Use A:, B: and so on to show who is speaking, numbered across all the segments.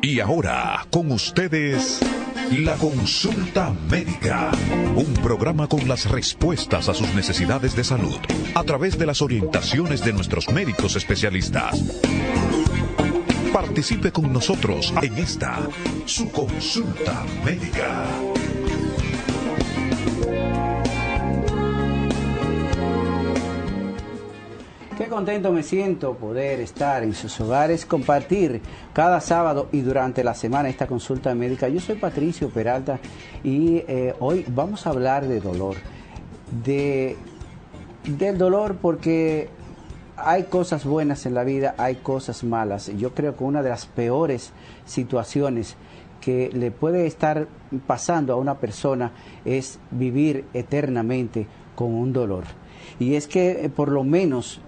A: Y ahora, con ustedes, la consulta médica. Un programa con las respuestas a sus necesidades de salud, a través de las orientaciones de nuestros médicos especialistas. Participe con nosotros en esta, su consulta médica.
B: Qué contento me siento poder estar en sus hogares, compartir cada sábado y durante la semana esta consulta médica. Yo soy Patricio Peralta y hoy vamos a hablar de dolor. Del dolor, porque hay cosas buenas en la vida, hay cosas malas. Yo creo que una de las peores situaciones que le puede estar pasando a una persona es vivir eternamente con un dolor. Y es que por lo menos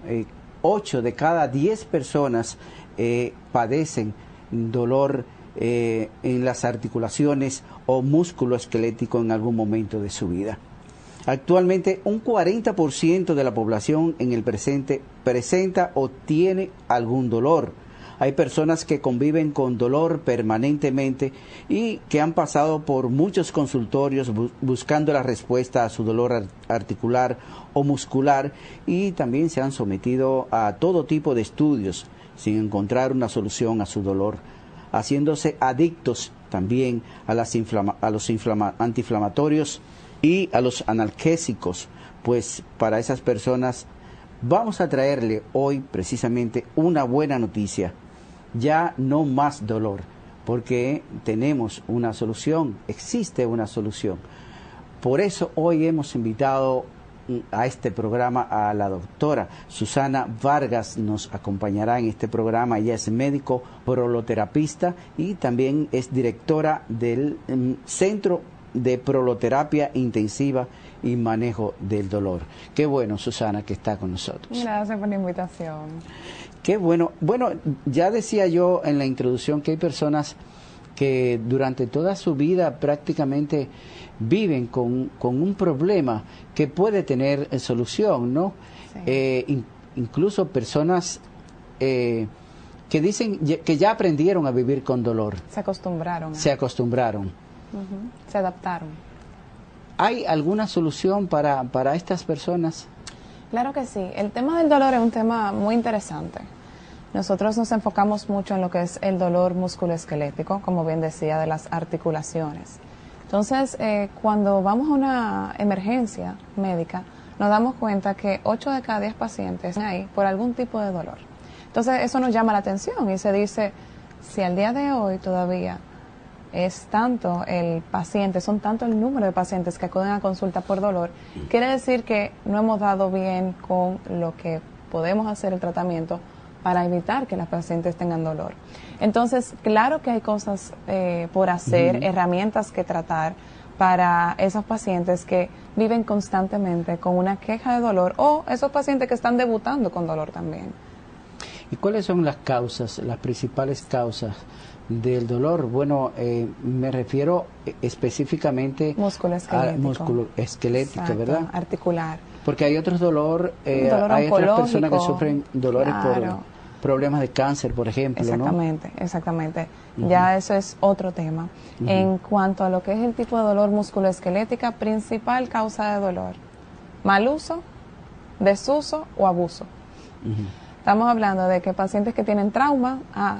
B: 8 de cada 10 personas padecen dolor en las articulaciones o músculo esquelético en algún momento de su vida. Actualmente un 40% de la población en el presente presenta o tiene algún dolor. Hay personas que conviven con dolor permanentemente y que han pasado por muchos consultorios buscando la respuesta a su dolor articular o muscular, y también se han sometido a todo tipo de estudios sin encontrar una solución a su dolor, haciéndose adictos también a los antiinflamatorios y a los analgésicos. Pues para esas personas vamos a traerle hoy precisamente una buena noticia. Ya no más dolor, porque tenemos una solución, existe una solución. Por eso hoy hemos invitado a este programa a la doctora Susana Vargas. Nos acompañará en este programa. Ella es médico proloterapista y también es directora del Centro de Proloterapia Intensiva y Manejo del Dolor. Qué bueno, Susana, que está con nosotros.
C: Gracias por la invitación.
B: Qué bueno. Bueno, ya decía yo en la introducción que hay personas que durante toda su vida prácticamente viven con un problema que puede tener solución, ¿no? Sí. Incluso personas que dicen que ya aprendieron a vivir con dolor.
C: Se acostumbraron.
B: Se acostumbraron.
C: Se adaptaron.
B: ¿Hay alguna solución para estas personas?
C: Claro que sí. El tema del dolor es un tema muy interesante. Nosotros nos enfocamos mucho en lo que es el dolor musculoesquelético, como bien decía, de las articulaciones. Entonces, cuando vamos a una emergencia médica, nos damos cuenta que 8 de cada 10 pacientes están ahí por algún tipo de dolor. Entonces, eso nos llama la atención y se dice, si al día de hoy todavía es tanto el paciente, son tanto el número de pacientes que acuden a consulta por dolor, quiere decir que no hemos dado bien con lo que podemos hacer el tratamiento para evitar que las pacientes tengan dolor. Entonces, claro que hay cosas por hacer, herramientas que tratar para esos pacientes que viven constantemente con una queja de dolor, o esos pacientes que están debutando con dolor también.
B: ¿Y cuáles son las causas, las principales causas del dolor? Bueno, me refiero específicamente
C: musculoesquelético.
B: A musculoesquelético, exacto, ¿verdad?
C: Articular.
B: Porque hay otros dolor,
C: dolor
B: hay otras personas que sufren dolores por problemas de cáncer, por ejemplo,
C: exactamente,
B: ¿no?
C: Exactamente. Ya eso es otro tema. En cuanto a lo que es el tipo de dolor musculoesquelética, principal causa de dolor: mal uso, desuso o abuso. Estamos hablando de que pacientes que tienen trauma,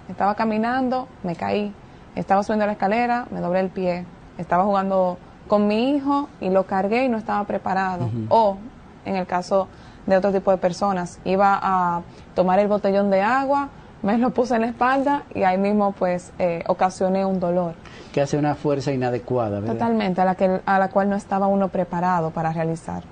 C: estaba caminando, me caí, estaba subiendo la escalera, me doblé el pie, estaba jugando con mi hijo y lo cargué y no estaba preparado. O, en el caso de otro tipo de personas, iba a tomar el botellón de agua, me lo puse en la espalda y ahí mismo pues ocasioné un dolor.
B: Que hace una fuerza inadecuada, ¿verdad? Totalmente,
C: a la cual no estaba uno preparado para realizar.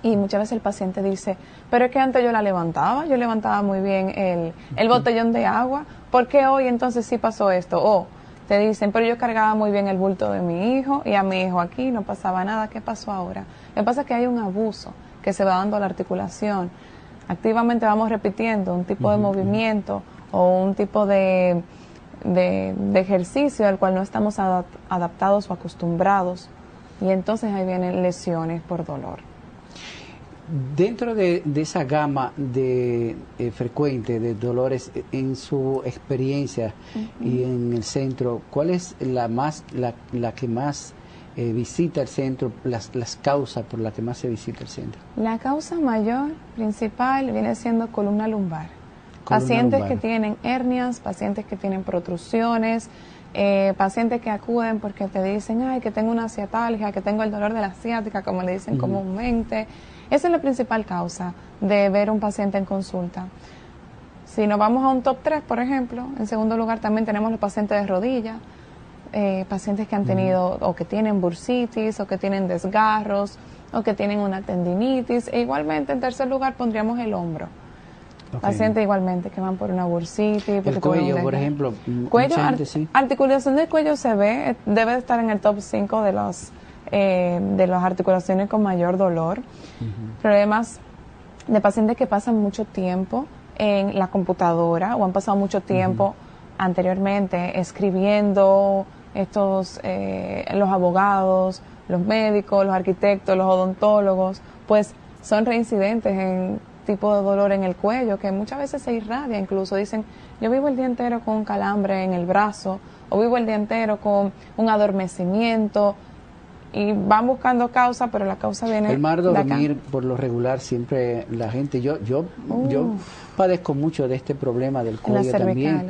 C: Y muchas veces el paciente dice, pero es que antes yo levantaba muy bien el botellón de agua, ¿por qué hoy entonces sí pasó esto? O te dicen, pero yo cargaba muy bien el bulto de mi hijo y a mi hijo aquí no pasaba nada, ¿qué pasó ahora? Lo que pasa es que hay un abuso que se va dando a la articulación. Activamente vamos repitiendo un tipo de movimiento o un tipo de ejercicio al cual no estamos adaptados o acostumbrados, y entonces ahí vienen lesiones por dolor.
B: Dentro de esa gama de frecuente de dolores, en su experiencia y en el centro, ¿cuál es la que más visita el centro, las causas por las que más se visita el centro?
C: La causa mayor, principal, viene siendo columna lumbar. Pacientes que tienen hernias, pacientes que tienen protrusiones, pacientes que acuden porque te dicen, ay, que tengo una ciatalgia, que tengo el dolor de la ciática, como le dicen comúnmente. Esa es la principal causa de ver un paciente en consulta. Si nos vamos a un top 3, por ejemplo, en segundo lugar también tenemos los pacientes de rodilla, pacientes que han tenido o que tienen bursitis o que tienen desgarros o que tienen una tendinitis. E igualmente en tercer lugar pondríamos el hombro. Pacientes igualmente que van por una bursitis.
B: El cuello, por ejemplo.
C: Cuello,
B: sí.
C: Articulación del cuello se ve, debe de estar en el top 5 de las articulaciones con mayor dolor. Problemas de pacientes que pasan mucho tiempo en la computadora o han pasado mucho tiempo anteriormente escribiendo, los abogados, los médicos, los arquitectos, los odontólogos, pues son reincidentes en tipo de dolor en el cuello que muchas veces se irradia. Incluso dicen, yo vivo el día entero con un calambre en el brazo o vivo el día entero con un adormecimiento, y van buscando causa, pero la causa viene
B: el mal dormir por lo regular siempre la gente, yo padezco mucho de este problema del cuello también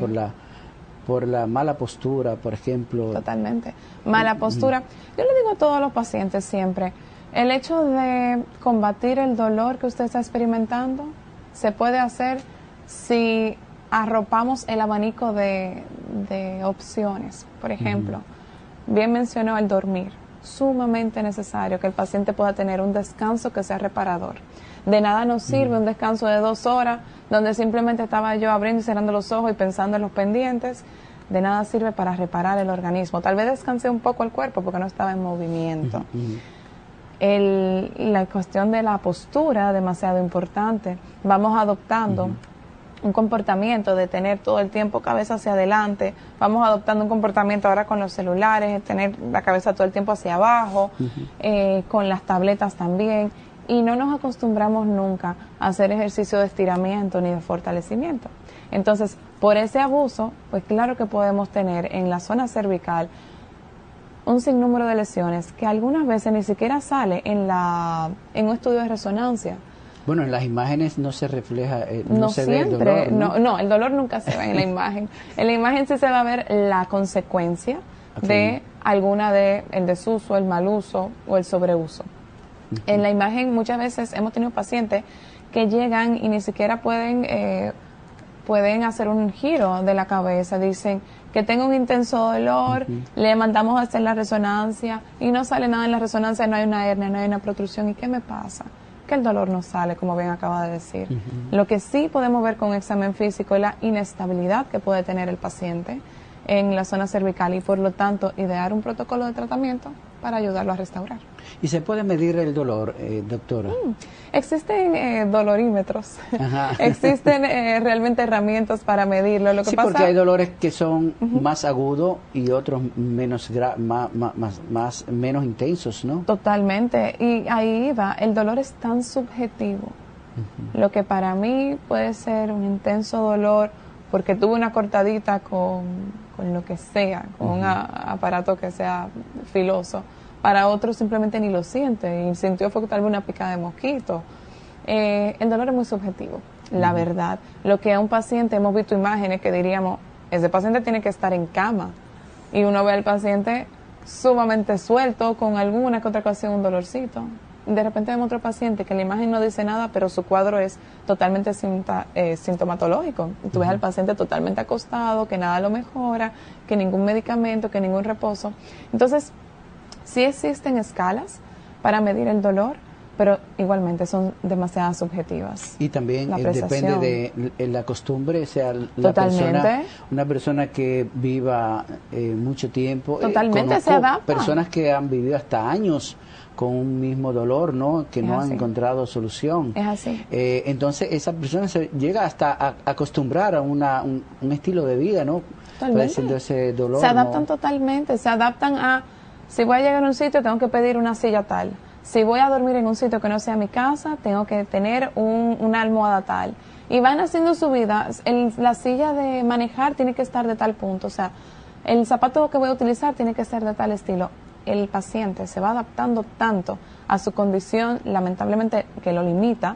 B: por la mala postura, por ejemplo.
C: Totalmente, mala postura. Yo le digo a todos los pacientes siempre, el hecho de combatir el dolor que usted está experimentando se puede hacer si arropamos el abanico de opciones. Por ejemplo, bien mencionó el dormir. Sumamente necesario que el paciente pueda tener un descanso que sea reparador. De nada nos sirve un descanso de 2 horas donde simplemente estaba yo abriendo y cerrando los ojos y pensando en los pendientes. De nada sirve para reparar el organismo. Tal vez descansé un poco el cuerpo porque no estaba en movimiento. La cuestión de la postura, demasiado importante. Vamos adoptando un comportamiento de tener todo el tiempo cabeza hacia adelante. Vamos adoptando un comportamiento ahora con los celulares, de tener la cabeza todo el tiempo hacia abajo, con las tabletas también. Y no nos acostumbramos nunca a hacer ejercicio de estiramiento ni de fortalecimiento. Entonces, por ese abuso, pues claro que podemos tener en la zona cervical un sinnúmero de lesiones que algunas veces ni siquiera sale en un estudio de resonancia.
B: Bueno, en las imágenes no se refleja,
C: no
B: se
C: siempre,
B: ve el dolor,
C: no, el dolor nunca se ve en la imagen. En la imagen sí se va a ver la consecuencia de alguna de el desuso, el mal uso o el sobreuso. En la imagen muchas veces hemos tenido pacientes que llegan y ni siquiera pueden hacer un giro de la cabeza. Dicen que tengo un intenso dolor, le mandamos a hacer la resonancia y no sale nada en la resonancia, no hay una hernia, no hay una protrusión. ¿Y qué me pasa? Que el dolor no sale, como bien acaba de decir. Lo que sí podemos ver con un examen físico es la inestabilidad que puede tener el paciente en la zona cervical y por lo tanto idear un protocolo de tratamiento para ayudarlo a restaurar.
B: ¿Y se puede medir el dolor, doctora?
C: Existen dolorímetros, existen realmente herramientas para medirlo. Lo que pasa,
B: porque hay dolores que son más agudos y otros menos intensos, ¿no?
C: Totalmente, y ahí va, el dolor es tan subjetivo. Lo que para mí puede ser un intenso dolor porque tuve una cortadita con lo que sea, con un aparato que sea filoso. Para otros simplemente ni lo siente y sintió fue tal vez una picada de mosquito. El dolor es muy subjetivo, la verdad. Lo que a un paciente, hemos visto imágenes que diríamos, ese paciente tiene que estar en cama y uno ve al paciente sumamente suelto con alguna que otra ocasión, un dolorcito. De repente vemos otro paciente que la imagen no dice nada, pero su cuadro es totalmente sintomatológico. Tú ves al paciente totalmente acostado, que nada lo mejora, que ningún medicamento, que ningún reposo. Entonces, sí existen escalas para medir el dolor, pero igualmente son demasiado subjetivas.
B: Y también depende de la costumbre, o sea, una persona que viva mucho tiempo.
C: Totalmente se adapta.
B: Personas que han vivido hasta años con un mismo dolor, ¿no? Que no han encontrado solución.
C: Es así.
B: Entonces, esa persona se llega hasta a acostumbrar a un estilo de vida, ¿no? Padeciendo ese dolor.
C: Se adaptan totalmente, se adaptan a, si voy a llegar a un sitio, tengo que pedir una silla tal. Si voy a dormir en un sitio que no sea mi casa, tengo que tener una almohada tal. Y van haciendo su vida. La silla de manejar tiene que estar de tal punto. O sea, el zapato que voy a utilizar tiene que ser de tal estilo. El paciente se va adaptando tanto a su condición, lamentablemente, que lo limita,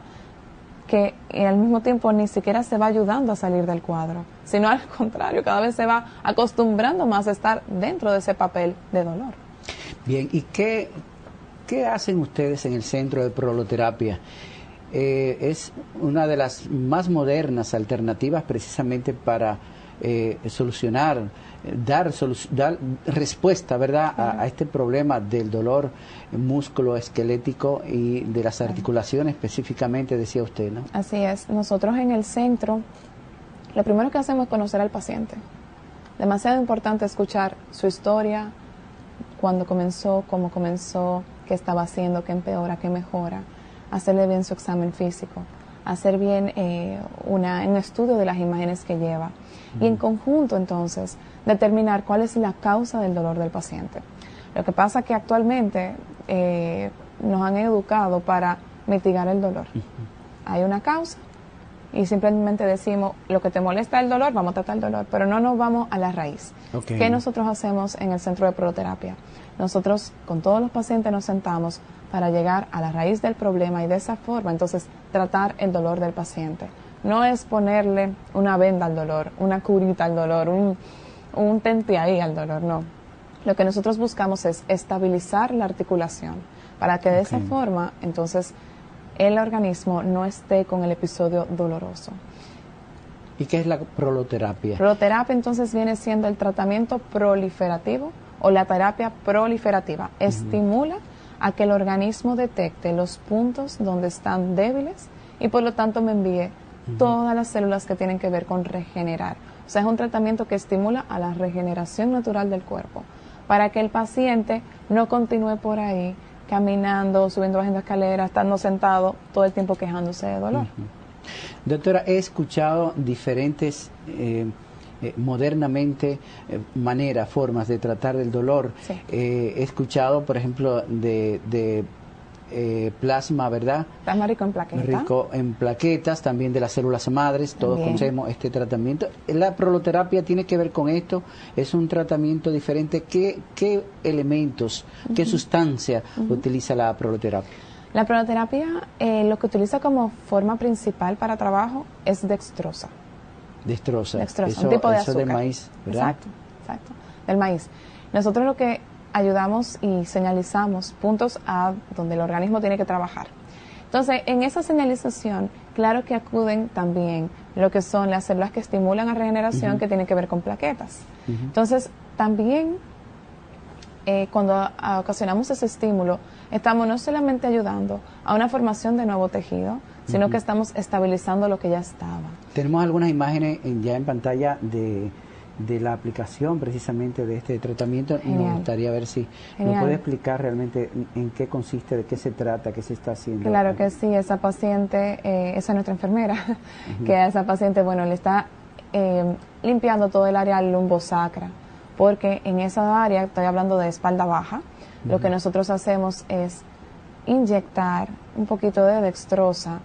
C: que al mismo tiempo ni siquiera se va ayudando a salir del cuadro, sino al contrario, cada vez se va acostumbrando más a estar dentro de ese papel de dolor.
B: Bien, ¿y qué hacen ustedes en el Centro de Proloterapia? Es una de las más modernas alternativas precisamente para solucionar, dar respuesta, ¿verdad?, a este problema del dolor musculoesquelético y de las articulaciones específicamente, decía usted, ¿no?
C: Así es. Nosotros en el centro, lo primero que hacemos es conocer al paciente. Demasiado importante escuchar su historia, cuándo comenzó, cómo comenzó, qué estaba haciendo, qué empeora, qué mejora, hacerle bien su examen físico, hacer bien un estudio de las imágenes que lleva y en conjunto entonces determinar cuál es la causa del dolor del paciente. Lo que pasa es que actualmente nos han educado para mitigar el dolor. Hay una causa y simplemente decimos, lo que te molesta el dolor, vamos a tratar el dolor, pero no nos vamos a la raíz.
B: Okay.
C: ¿Qué nosotros hacemos en el Centro de Proloterapia? Nosotros con todos los pacientes nos sentamos para llegar a la raíz del problema y de esa forma entonces tratar el dolor del paciente. No es ponerle una venda al dolor, una curita al dolor, un tente ahí al dolor, no. Lo que nosotros buscamos es estabilizar la articulación para que de esa forma entonces el organismo no esté con el episodio doloroso.
B: ¿Y qué es la proloterapia?
C: Proloterapia entonces viene siendo el tratamiento proliferativo o la terapia proliferativa. Estimula a que el organismo detecte los puntos donde están débiles y por lo tanto me envíe todas las células que tienen que ver con regenerar. O sea, es un tratamiento que estimula a la regeneración natural del cuerpo para que el paciente no continúe por ahí caminando, subiendo, bajando escaleras, estando sentado todo el tiempo quejándose de dolor.
B: Doctora, he escuchado diferentes modernamente formas de tratar el dolor.
C: Sí.
B: He escuchado, por ejemplo, de plasma, ¿verdad?
C: Plasma rico en plaquetas.
B: Rico en plaquetas, también de las células madres, todos
C: También.
B: conocemos este tratamiento. ¿La proloterapia tiene que ver con esto? ¿Es un tratamiento diferente? ¿Qué elementos, qué sustancia utiliza la proloterapia?
C: La proloterapia lo que utiliza como forma principal para trabajo es dextrosa.
B: Dextrosa.
C: Dextrosa, un tipo de
B: eso
C: azúcar.
B: de maíz, ¿verdad?
C: Exacto, del maíz. Nosotros lo que ayudamos y señalizamos puntos a donde el organismo tiene que trabajar. Entonces, en esa señalización, claro que acuden también lo que son las células que estimulan la regeneración que tienen que ver con plaquetas. Entonces, también cuando ocasionamos ese estímulo, estamos no solamente ayudando a una formación de nuevo tejido, sino que estamos estabilizando lo que ya estaba.
B: Tenemos algunas imágenes ya en pantalla de la aplicación precisamente de este tratamiento.
C: Genial.
B: Me gustaría ver si
C: Genial.
B: nos puede explicar realmente en qué consiste, de qué se trata, qué se está haciendo.
C: Claro que sí, esa paciente, esa es nuestra enfermera, que a esa paciente, bueno, le está limpiando todo el área lumbosacra, porque en esa área, estoy hablando de espalda baja, lo que nosotros hacemos es inyectar un poquito de dextrosa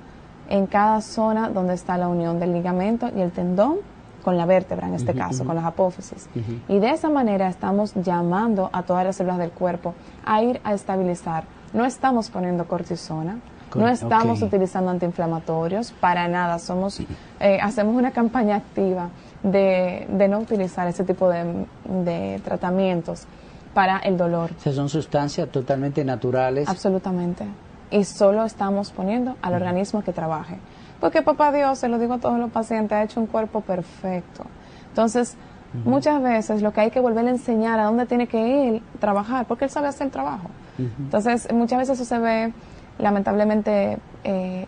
C: en cada zona donde está la unión del ligamento y el tendón con la vértebra, en este caso, con las apófisis. Y de esa manera estamos llamando a todas las células del cuerpo a ir a estabilizar. No estamos poniendo cortisona, no estamos utilizando antiinflamatorios, para nada. Hacemos una campaña activa de no utilizar ese tipo de tratamientos para el dolor.
B: O sea, son sustancias totalmente naturales.
C: Absolutamente. Y solo estamos poniendo al organismo que trabaje. Porque papá Dios, se lo digo a todos los pacientes, ha hecho un cuerpo perfecto. Entonces, muchas veces lo que hay que volver a enseñar a dónde tiene que ir trabajar, porque él sabe hacer el trabajo. Entonces, muchas veces eso se ve lamentablemente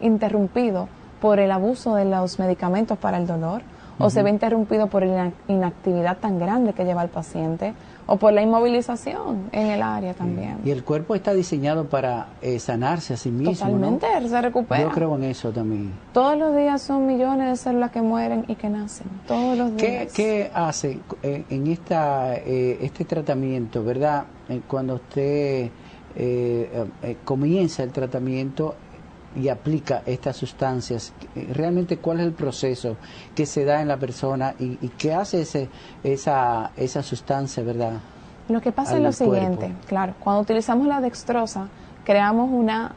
C: interrumpido por el abuso de los medicamentos para el dolor, o se ve interrumpido por la inactividad tan grande que lleva el paciente, o por la inmovilización en el área también.
B: Y el cuerpo está diseñado para sanarse a sí mismo,
C: Totalmente,
B: ¿no?
C: se recupera.
B: Yo creo en eso también.
C: Todos los días son millones de células que mueren y que nacen, todos los días.
B: ¿Qué hace en este tratamiento, verdad? Cuando usted comienza el tratamiento y aplica estas sustancias, realmente cuál es el proceso que se da en la persona y qué hace esa sustancia, ¿verdad?
C: Lo que pasa es lo siguiente, claro, cuando utilizamos la dextrosa, creamos una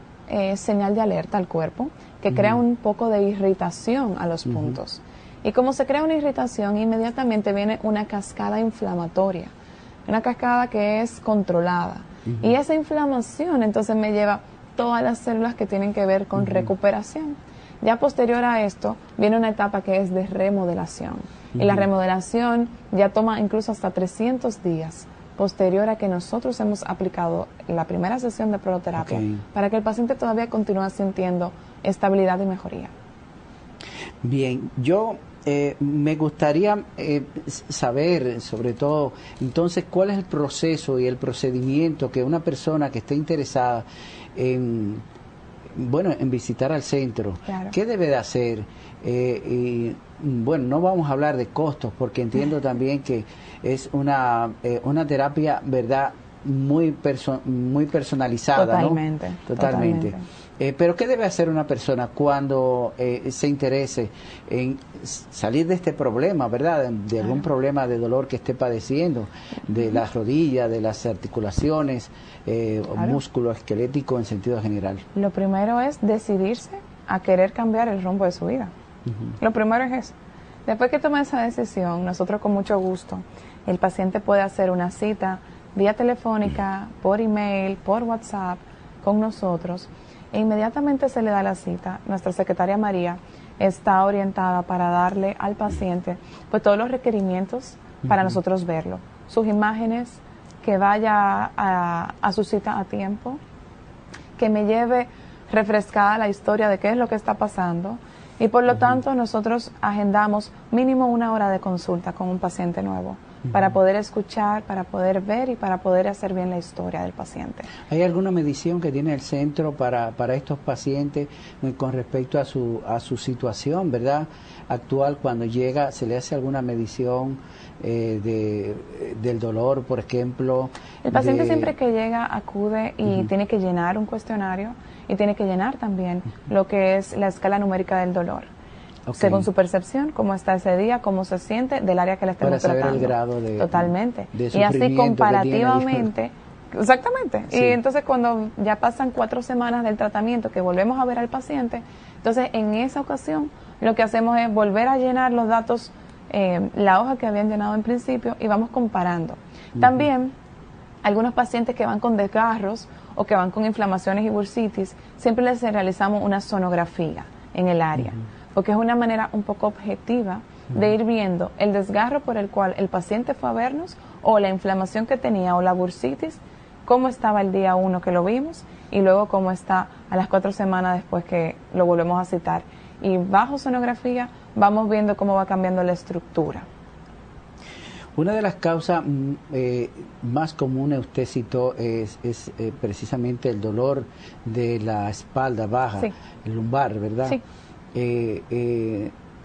C: señal de alerta al cuerpo que crea un poco de irritación a los puntos. Y como se crea una irritación, inmediatamente viene una cascada inflamatoria, una cascada que es controlada. Y esa inflamación entonces me lleva todas las células que tienen que ver con recuperación. Ya posterior a esto viene una etapa que es de remodelación. Y la remodelación ya toma incluso hasta 300 días posterior a que nosotros hemos aplicado la primera sesión de proloterapia para que el paciente todavía continúe sintiendo estabilidad y mejoría.
B: Bien, yo me gustaría saber, sobre todo, entonces, cuál es el proceso y el procedimiento que una persona que esté interesada en visitar al centro, ¿qué debe de hacer? Y bueno, no vamos a hablar de costos, porque entiendo también que es una terapia, ¿verdad?, muy personalizada,
C: totalmente,
B: ¿no? Totalmente. Pero ¿qué debe hacer una persona cuando se interese en salir de este problema, ¿verdad? De algún problema de dolor que esté padeciendo, de las rodillas, de las articulaciones, o músculo esquelético en sentido general?
C: Lo primero es decidirse a querer cambiar el rumbo de su vida. Lo primero es eso. Después que tome esa decisión, nosotros con mucho gusto, el paciente puede hacer una cita vía telefónica, por email, por WhatsApp con nosotros, e inmediatamente se le da la cita. Nuestra secretaria María está orientada para darle al paciente pues todos los requerimientos para nosotros verlo, sus imágenes, que vaya a su cita a tiempo, que me lleve refrescada la historia de qué es lo que está pasando, y por lo tanto nosotros agendamos mínimo 1 hora de consulta con un paciente nuevo para poder escuchar, para poder ver y para poder hacer bien la historia del paciente.
B: ¿Hay alguna medición que tiene el centro para estos pacientes con respecto a su situación, verdad, actual? Cuando llega, ¿se le hace alguna medición del dolor, por ejemplo?
C: El paciente siempre que llega acude y tiene que llenar un cuestionario y tiene que llenar también lo que es la escala numérica del dolor. Según su percepción, cómo está ese día, cómo se siente, del área que le estemos tratando.
B: Para saber el grado de
C: totalmente.
B: De
C: y así comparativamente, exactamente.
B: Sí.
C: Y entonces cuando ya pasan 4 semanas del tratamiento, que volvemos a ver al paciente, entonces en esa ocasión lo que hacemos es volver a llenar los datos, la hoja que habían llenado en principio, y vamos comparando. También algunos pacientes que van con desgarros o que van con inflamaciones y bursitis, siempre les realizamos una sonografía en el área, porque es una manera un poco objetiva de ir viendo el desgarro por el cual el paciente fue a vernos, o la inflamación que tenía, o la bursitis, cómo estaba el día 1 que lo vimos, y luego cómo está a las 4 semanas después que lo volvemos a citar. Y bajo sonografía vamos viendo cómo va cambiando la estructura.
B: Una de las causas más comunes, usted citó, es precisamente el dolor de la espalda baja, el lumbar, ¿verdad?
C: Sí.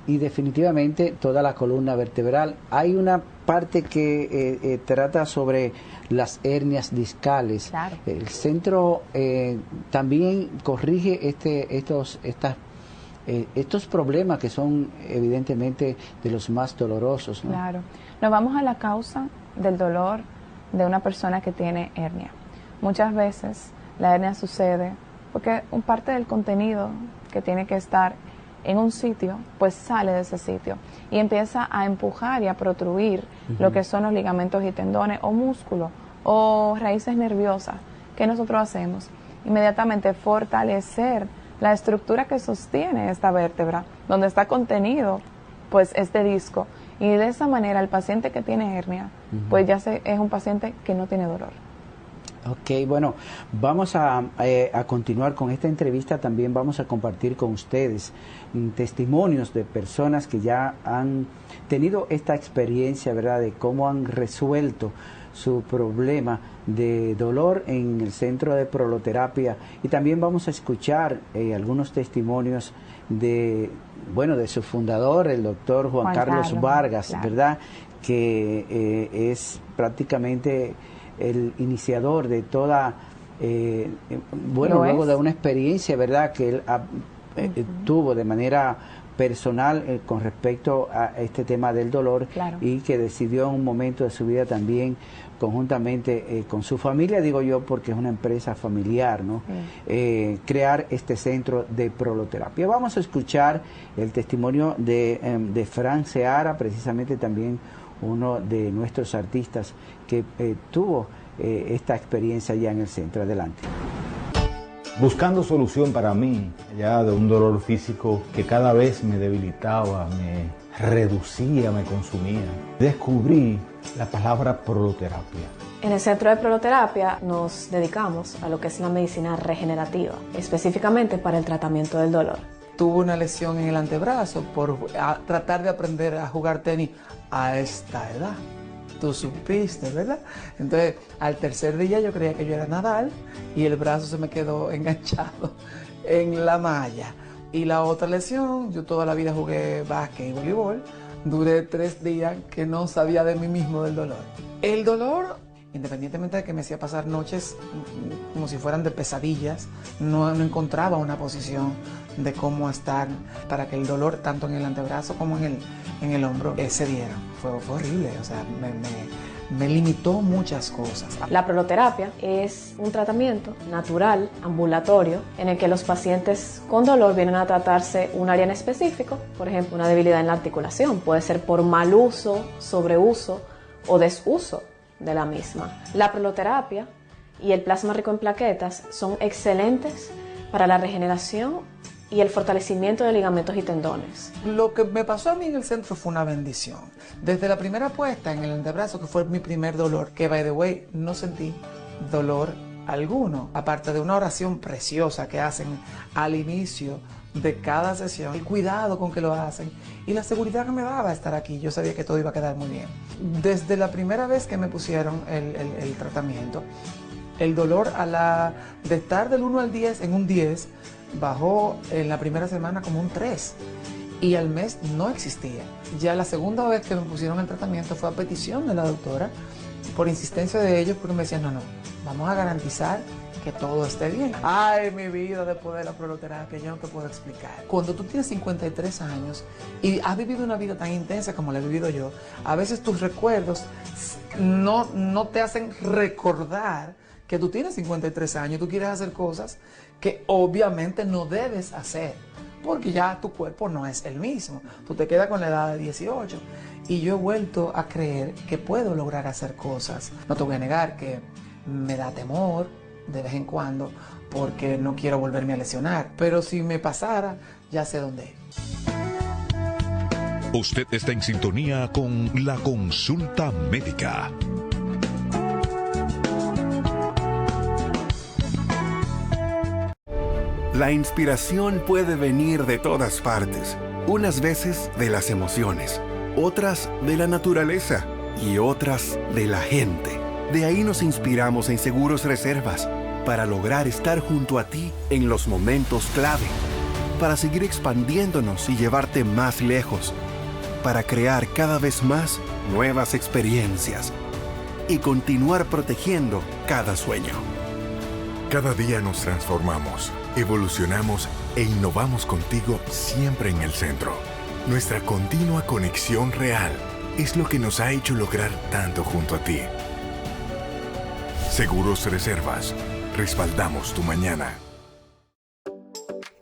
B: Y definitivamente toda la columna vertebral. Hay una parte que trata sobre las hernias discales.
C: Claro.
B: El centro también corrige estos problemas que son evidentemente de los más dolorosos, ¿no?
C: Claro. Nos vamos a la causa del dolor de una persona que tiene hernia. Muchas veces la hernia sucede porque un parte del contenido que tiene que estar en un sitio, pues sale de ese sitio y empieza a empujar y a protruir lo que son los ligamentos y tendones, o músculos, o raíces nerviosas. ¿Qué nosotros hacemos? Inmediatamente fortalecer la estructura que sostiene esta vértebra, donde está contenido pues este disco, y de esa manera el paciente que tiene hernia, pues ya es un paciente que no tiene dolor.
B: Ok, bueno, vamos a continuar con esta entrevista. También vamos a compartir con ustedes testimonios de personas que ya han tenido esta experiencia, ¿verdad?, de cómo han resuelto su problema de dolor en el centro de proloterapia. Y también vamos a escuchar algunos testimonios de su fundador, el doctor Juan Carlos Vargas, claro, ¿verdad?, que es prácticamente el iniciador de toda bueno, luego de una experiencia, ¿verdad?, que él tuvo de manera personal con respecto a este tema del dolor,
C: claro,
B: y que decidió en un momento de su vida también conjuntamente con su familia, digo yo, porque es una empresa familiar, ¿no? Crear este centro de proloterapia. Vamos a escuchar el testimonio de Fran Seara, precisamente también uno de nuestros artistas que tuvo esta experiencia ya en el centro. Adelante.
D: Buscando solución para mí, ya de un dolor físico que cada vez me debilitaba, me reducía, me consumía, descubrí la palabra proloterapia.
E: En el centro de proloterapia nos dedicamos a lo que es la medicina regenerativa, específicamente para el tratamiento del dolor.
F: Tuve una lesión en el antebrazo por tratar de aprender a jugar tenis a esta edad. Tú supiste, ¿verdad? Entonces, al tercer día yo creía que yo era Nadal y el brazo se me quedó enganchado en la malla. Y la otra lesión, yo toda la vida jugué básquet y voleibol, duré 3 días que no sabía de mí mismo del dolor. El dolor, independientemente de que me hacía pasar noches como si fueran de pesadillas, no encontraba una posición de cómo estar para que el dolor, tanto en el antebrazo como en el hombro, se diera. Fue horrible, o sea, me limitó muchas cosas.
E: La proloterapia es un tratamiento natural, ambulatorio, en el que los pacientes con dolor vienen a tratarse un área en específico, por ejemplo, una debilidad en la articulación, puede ser por mal uso, sobreuso o desuso de la misma. La proloterapia y el plasma rico en plaquetas son excelentes para la regeneración y el fortalecimiento de ligamentos y tendones.
F: Lo que me pasó a mí en el centro fue una bendición. Desde la primera puesta en el antebrazo, que fue mi primer dolor, que by the way no sentí dolor alguno, aparte de una oración preciosa que hacen al inicio de cada sesión, el cuidado con que lo hacen y la seguridad que me daba estar aquí. Yo sabía que todo iba a quedar muy bien. Desde la primera vez que me pusieron el tratamiento, el dolor de estar del 1 al 10 en un 10, bajó en la primera semana como un 3 y al mes no existía. Ya la segunda vez que me pusieron el tratamiento fue a petición de la doctora, por insistencia de ellos, porque me decían, no, vamos a garantizar que todo esté bien. Ay, mi vida después de la proloterapia, yo no te puedo explicar. Cuando tú tienes 53 años y has vivido una vida tan intensa como la he vivido yo, a veces tus recuerdos no te hacen recordar que tú tienes 53 años y tú quieres hacer cosas que obviamente no debes hacer, porque ya tu cuerpo no es el mismo. Tú te quedas con la edad de 18. Y yo he vuelto a creer que puedo lograr hacer cosas. No te voy a negar que me da temor de vez en cuando, porque no quiero volverme a lesionar. Pero si me pasara, ya sé dónde ir.
A: Usted está en sintonía con La Consulta Médica.
G: La inspiración puede venir de todas partes, unas veces de las emociones, otras de la naturaleza y otras de la gente. De ahí nos inspiramos en Seguros Reservas para lograr estar junto a ti en los momentos clave, para seguir expandiéndonos y llevarte más lejos, para crear cada vez más nuevas experiencias y continuar protegiendo cada sueño.
H: Cada día nos transformamos, evolucionamos e innovamos contigo siempre en el centro. Nuestra continua conexión real es lo que nos ha hecho lograr tanto junto a ti. Seguros Reservas, respaldamos tu mañana.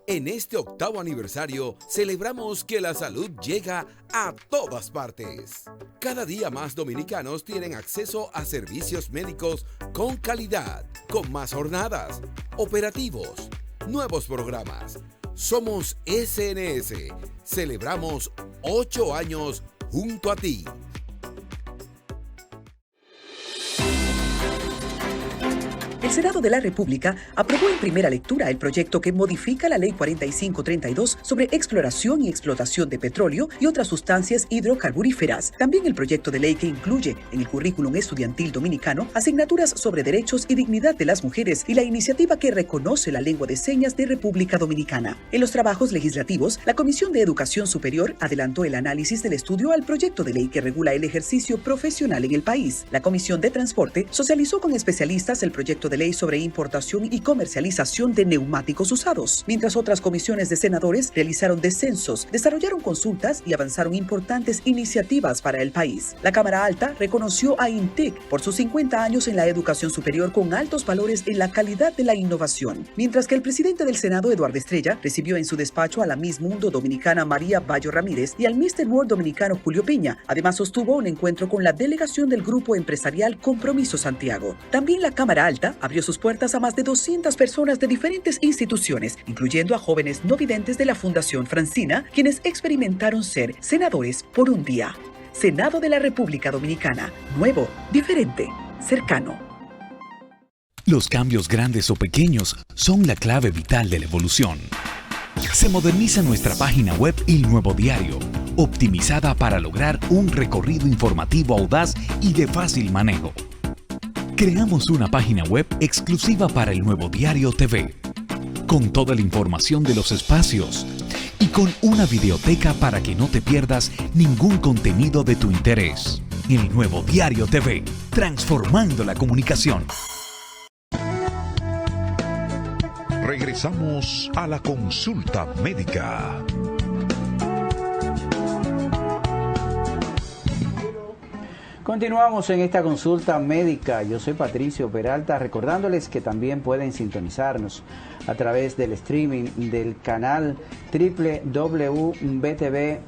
I: En este 8º aniversario, celebramos que la salud llega a todas partes. Cada día más dominicanos tienen acceso a servicios médicos con calidad, con más jornadas, operativos, nuevos programas. Somos SNS. Celebramos 8 años junto a ti.
J: El Senado de la República aprobó en primera lectura el proyecto que modifica la Ley 4532 sobre exploración y explotación de petróleo y otras sustancias hidrocarburíferas. También el proyecto de ley que incluye en el currículum estudiantil dominicano asignaturas sobre derechos y dignidad de las mujeres y la iniciativa que reconoce la lengua de señas de República Dominicana. En los trabajos legislativos, la Comisión de Educación Superior adelantó el análisis del estudio al proyecto de ley que regula el ejercicio profesional en el país. La Comisión de Transporte socializó con especialistas el proyecto de ley sobre importación y comercialización de neumáticos usados, mientras otras comisiones de senadores realizaron descensos, desarrollaron consultas y avanzaron importantes iniciativas para el país. La Cámara Alta reconoció a INTEC por sus 50 años en la educación superior con altos valores en la calidad de la innovación, mientras que el presidente del Senado, Eduardo Estrella, recibió en su despacho a la Miss Mundo dominicana María Bayo Ramírez y al Mr. World dominicano Julio Piña. Además, sostuvo un encuentro con la delegación del grupo empresarial Compromiso Santiago. También la Cámara Alta abrió sus puertas a más de 200 personas de diferentes instituciones, incluyendo a jóvenes no videntes de la Fundación Francina, quienes experimentaron ser senadores por un día. Senado de la República Dominicana. Nuevo, diferente, cercano.
K: Los cambios grandes o pequeños son la clave vital de la evolución. Se moderniza nuestra página web El Nuevo Diario, optimizada para lograr un recorrido informativo audaz y de fácil manejo. Creamos una página web exclusiva para El Nuevo Diario TV, con toda la información de los espacios y con una videoteca para que no te pierdas ningún contenido de tu interés. El Nuevo Diario TV, transformando la comunicación.
A: Regresamos a la consulta médica.
B: Continuamos en esta consulta médica. Yo soy Patricio Peralta, recordándoles que también pueden sintonizarnos a través del streaming del canal www.btv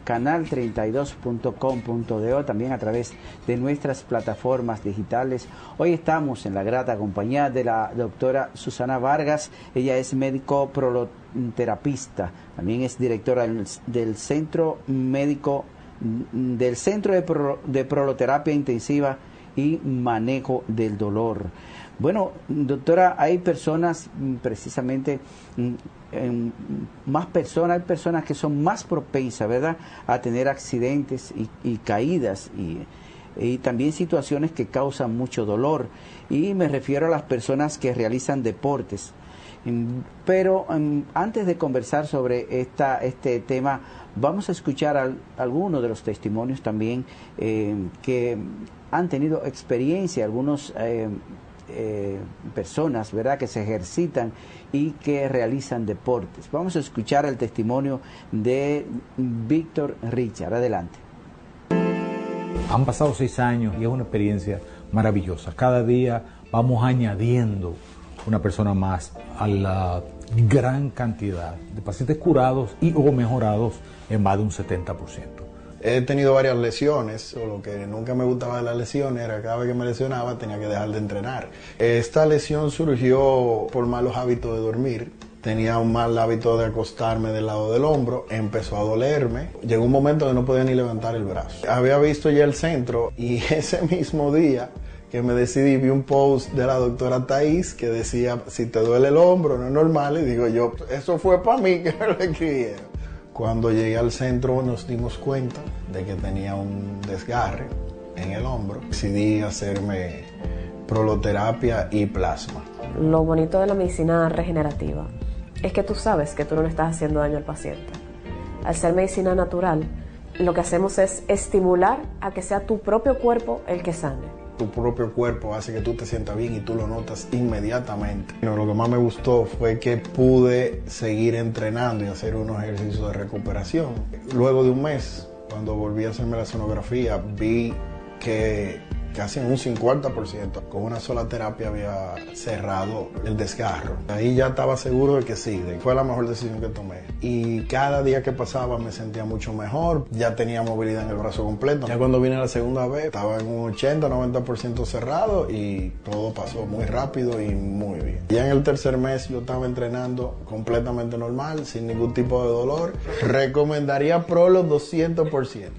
B: canal32.com.do, también a través de nuestras plataformas digitales. Hoy estamos en la grata compañía de la doctora Susana Vargas. Ella es médico proloterapista, también es directora del Centro Médico del Centro de Proloterapia Intensiva y Manejo del Dolor. Bueno, doctora, hay personas precisamente, hay personas que son más propensas, ¿verdad?, a tener accidentes y caídas y también situaciones que causan mucho dolor. Y me refiero a las personas que realizan deportes. Pero antes de conversar sobre este tema, vamos a escuchar algunos de los testimonios también que han tenido experiencia, algunos personas, ¿verdad?, que se ejercitan y que realizan deportes. Vamos a escuchar el testimonio de Víctor Richard. Adelante.
D: Han pasado 6 años y es una experiencia maravillosa. Cada día vamos añadiendo una persona más a la gran cantidad de pacientes curados y o mejorados en más de un 70%.
L: He tenido varias lesiones, o lo que nunca me gustaba de las lesiones era que cada vez que me lesionaba tenía que dejar de entrenar. Esta lesión surgió por malos hábitos de dormir. Tenía un mal hábito de acostarme del lado del hombro, empezó a dolerme. Llegó un momento que no podía ni levantar el brazo. Había visto ya el centro y ese mismo día que me decidí, vi un post de la doctora Thais que decía, si te duele el hombro no es normal, y digo yo, eso fue para mí que me lo escribieron. Cuando llegué al centro nos dimos cuenta de que tenía un desgarre en el hombro. Decidí hacerme proloterapia y plasma.
E: Lo bonito de la medicina regenerativa es que tú sabes que tú no le estás haciendo daño al paciente. Al ser medicina natural, lo que hacemos es estimular a que sea tu propio cuerpo el que sane.
L: Tu propio cuerpo hace que tú te sientas bien y tú lo notas inmediatamente. Lo que más me gustó fue que pude seguir entrenando y hacer unos ejercicios de recuperación. Luego de un mes, cuando volví a hacerme la sonografía, vi que casi en un 50%, con una sola terapia había cerrado el desgarro. Ahí ya estaba seguro de que sí, fue la mejor decisión que tomé. Y cada día que pasaba me sentía mucho mejor, ya tenía movilidad en el brazo completo. Ya cuando vine la segunda vez, estaba en un 80-90% cerrado y todo pasó muy rápido y muy bien. Ya en el tercer mes yo estaba entrenando completamente normal, sin ningún tipo de dolor. Recomendaría Prolo 200%.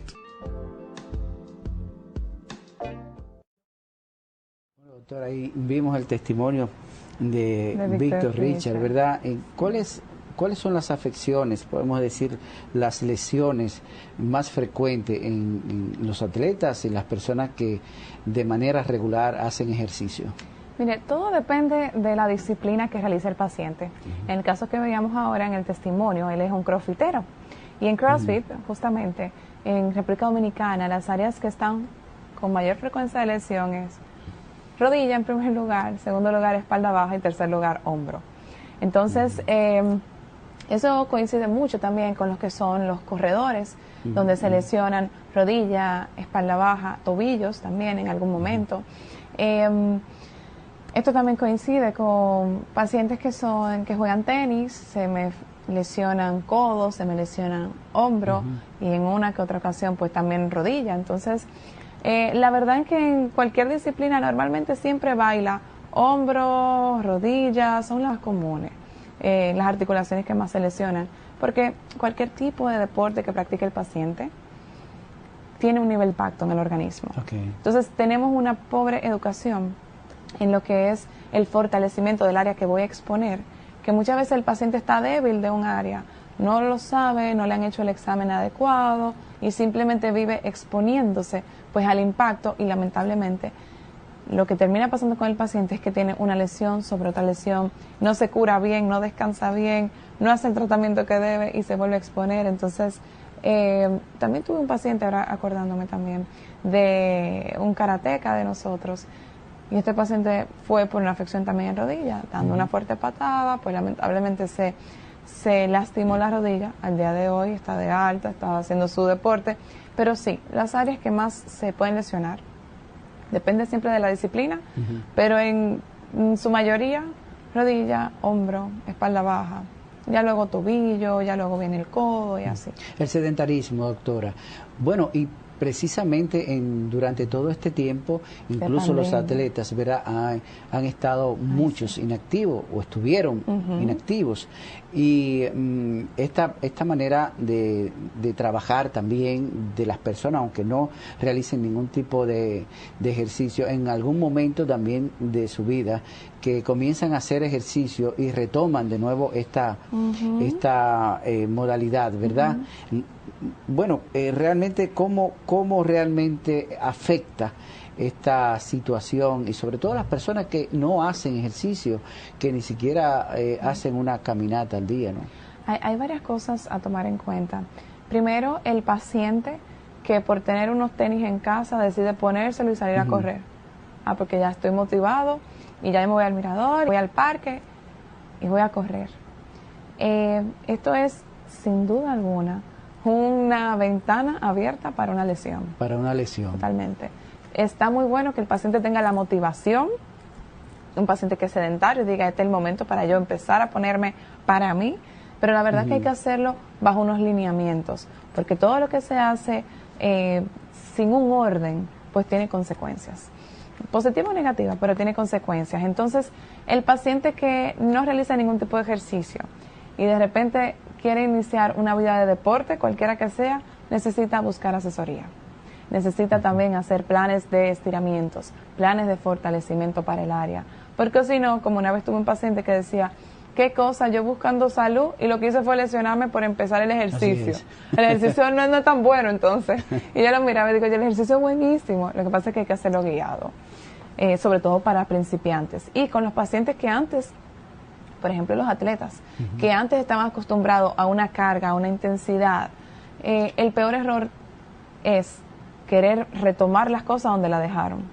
B: Doctor, ahí vimos el testimonio de Víctor Richard, ¿verdad? ¿Cuáles son las afecciones, podemos decir, las lesiones más frecuentes en los atletas y las personas que de manera regular hacen ejercicio?
C: Mire, todo depende de la disciplina que realiza el paciente. En el caso que veíamos ahora en el testimonio, él es un crossfitero. Y en CrossFit, justamente, en República Dominicana, las áreas que están con mayor frecuencia de lesiones rodilla en primer lugar, segundo lugar espalda baja y tercer lugar hombro. Entonces, eso coincide mucho también con los que son los corredores, donde se lesionan rodilla, espalda baja, tobillos también en algún momento. Esto también coincide con pacientes que juegan tenis, se me lesionan codos, se me lesionan hombro y en una que otra ocasión pues también rodilla. Entonces, la verdad es que en cualquier disciplina normalmente siempre baila hombro, rodillas, son las comunes, las articulaciones que más se lesionan, porque cualquier tipo de deporte que practique el paciente tiene un nivel de impacto en el organismo. Entonces tenemos una pobre educación en lo que es el fortalecimiento del área que voy a exponer, que muchas veces el paciente está débil de un área, no lo sabe, no le han hecho el examen adecuado y simplemente vive exponiéndose pues al impacto, y lamentablemente lo que termina pasando con el paciente es que tiene una lesión sobre otra lesión, no se cura bien, no descansa bien, no hace el tratamiento que debe y se vuelve a exponer. Entonces, también tuve un paciente, ahora acordándome también, de un karateca de nosotros, y este paciente fue por una afección también en rodilla, dando una fuerte patada, pues lamentablemente se lastimó la rodilla. Al día de hoy está de alta, está haciendo su deporte, pero sí, las áreas que más se pueden lesionar, depende siempre de la disciplina, pero en su mayoría, rodilla, hombro, espalda baja, ya luego tobillo, ya luego viene el codo y así.
B: El sedentarismo, doctora. Bueno, y precisamente durante todo este tiempo, incluso los atletas, ¿verdad? Han estado muchos inactivos o estuvieron inactivos, y esta manera de trabajar también de las personas, aunque no realicen ningún tipo de ejercicio, en algún momento también de su vida, que comienzan a hacer ejercicio y retoman de nuevo esta modalidad, ¿verdad? Bueno, realmente cómo realmente afecta esta situación, y sobre todo las personas que no hacen ejercicio, que ni siquiera hacen una caminata al día, ¿no?
C: Hay varias cosas a tomar en cuenta. Primero, el paciente que por tener unos tenis en casa decide ponérselo y salir a correr. Porque ya estoy motivado y ya me voy al mirador, voy al parque y voy a correr. Esto es, sin duda alguna, una ventana abierta para una lesión.
B: Para una lesión.
C: Totalmente. Está muy bueno que el paciente tenga la motivación, un paciente que es sedentario, diga, este es el momento para yo empezar a ponerme para mí, pero la verdad que hay que hacerlo bajo unos lineamientos, porque todo lo que se hace sin un orden, pues tiene consecuencias. Positiva o negativa, pero tiene consecuencias. Entonces, el paciente que no realiza ningún tipo de ejercicio y de repente quiere iniciar una vida de deporte, cualquiera que sea, necesita buscar asesoría. Necesita también hacer planes de estiramientos, planes de fortalecimiento para el área. Porque si no, como una vez tuve un paciente que decía, qué cosa, yo buscando salud y lo que hice fue lesionarme por empezar el ejercicio. El ejercicio no es tan bueno, entonces. Y yo lo miraba y digo, el ejercicio es buenísimo, lo que pasa es que hay que hacerlo guiado, sobre todo para principiantes. Y con los pacientes que antes, por ejemplo los atletas, que antes estaban acostumbrados a una carga, a una intensidad, el peor error es querer retomar las cosas donde la dejaron.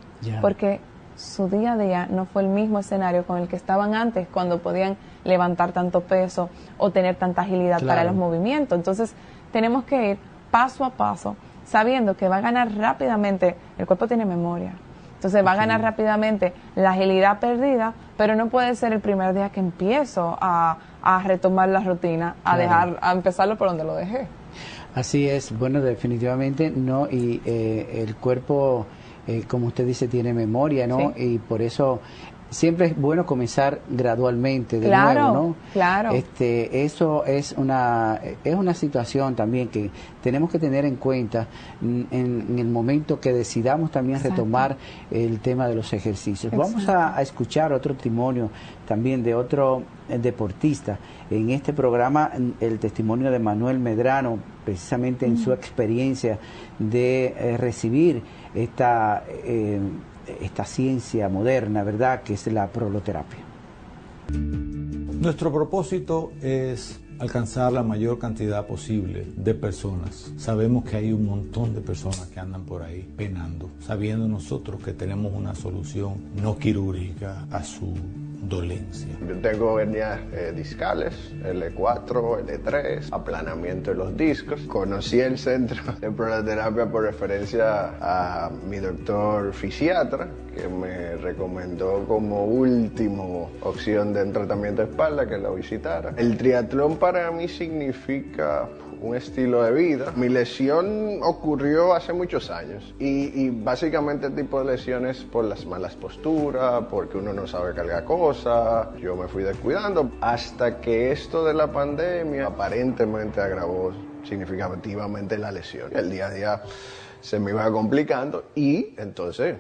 C: Porque su día a día no fue el mismo escenario con el que estaban antes, cuando podían levantar tanto peso o tener tanta agilidad para los movimientos. Entonces tenemos que ir paso a paso, sabiendo que va a ganar rápidamente, el cuerpo tiene memoria, entonces va a ganar rápidamente la agilidad perdida, pero no puede ser el primer día que empiezo a retomar la rutina, a empezarlo por donde lo dejé.
B: Así es, bueno, definitivamente no, y el cuerpo, como usted dice, tiene memoria, ¿no? Y por eso siempre es bueno comenzar gradualmente de nuevo, ¿no? Claro. Eso es una situación también que tenemos que tener en cuenta en el momento que decidamos también retomar el tema de los ejercicios. Vamos a escuchar otro testimonio también de otro deportista. En este programa, el testimonio de Manuel Medrano, precisamente en su experiencia de recibir esta ciencia moderna, ¿verdad?, que es la proloterapia.
M: Nuestro propósito es
D: alcanzar la mayor cantidad posible de personas. Sabemos que hay un montón de personas que andan por ahí penando, sabiendo nosotros que tenemos una solución no quirúrgica a su dolencia.
M: Yo tengo hernias discales, L4, L3, aplanamiento de los discos. Conocí el centro de proloterapia por referencia a mi doctor fisiatra, que me recomendó como última opción de un tratamiento de espalda que lo visitara. El triatlón para mí significa un estilo de vida. Mi lesión ocurrió hace muchos años y básicamente el tipo de lesiones por las malas posturas, porque uno no sabe cargar cosas. Yo me fui descuidando hasta que esto de la pandemia aparentemente agravó significativamente la lesión. El día a día se me iba complicando y entonces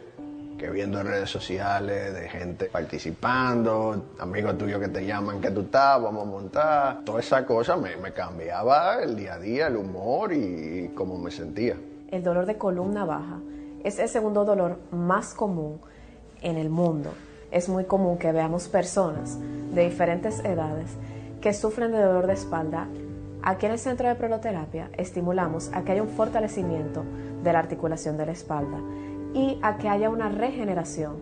M: que viendo en redes sociales de gente participando, amigos tuyos que te llaman que tú estás, vamos a montar, toda esa cosa me cambiaba el día a día, el humor y cómo me sentía.
E: El dolor de columna baja es el segundo dolor más común en el mundo. Es muy común que veamos personas de diferentes edades que sufren de dolor de espalda. Aquí en el Centro de Proloterapia estimulamos a que haya un fortalecimiento de la articulación de la espalda y a que haya una regeneración,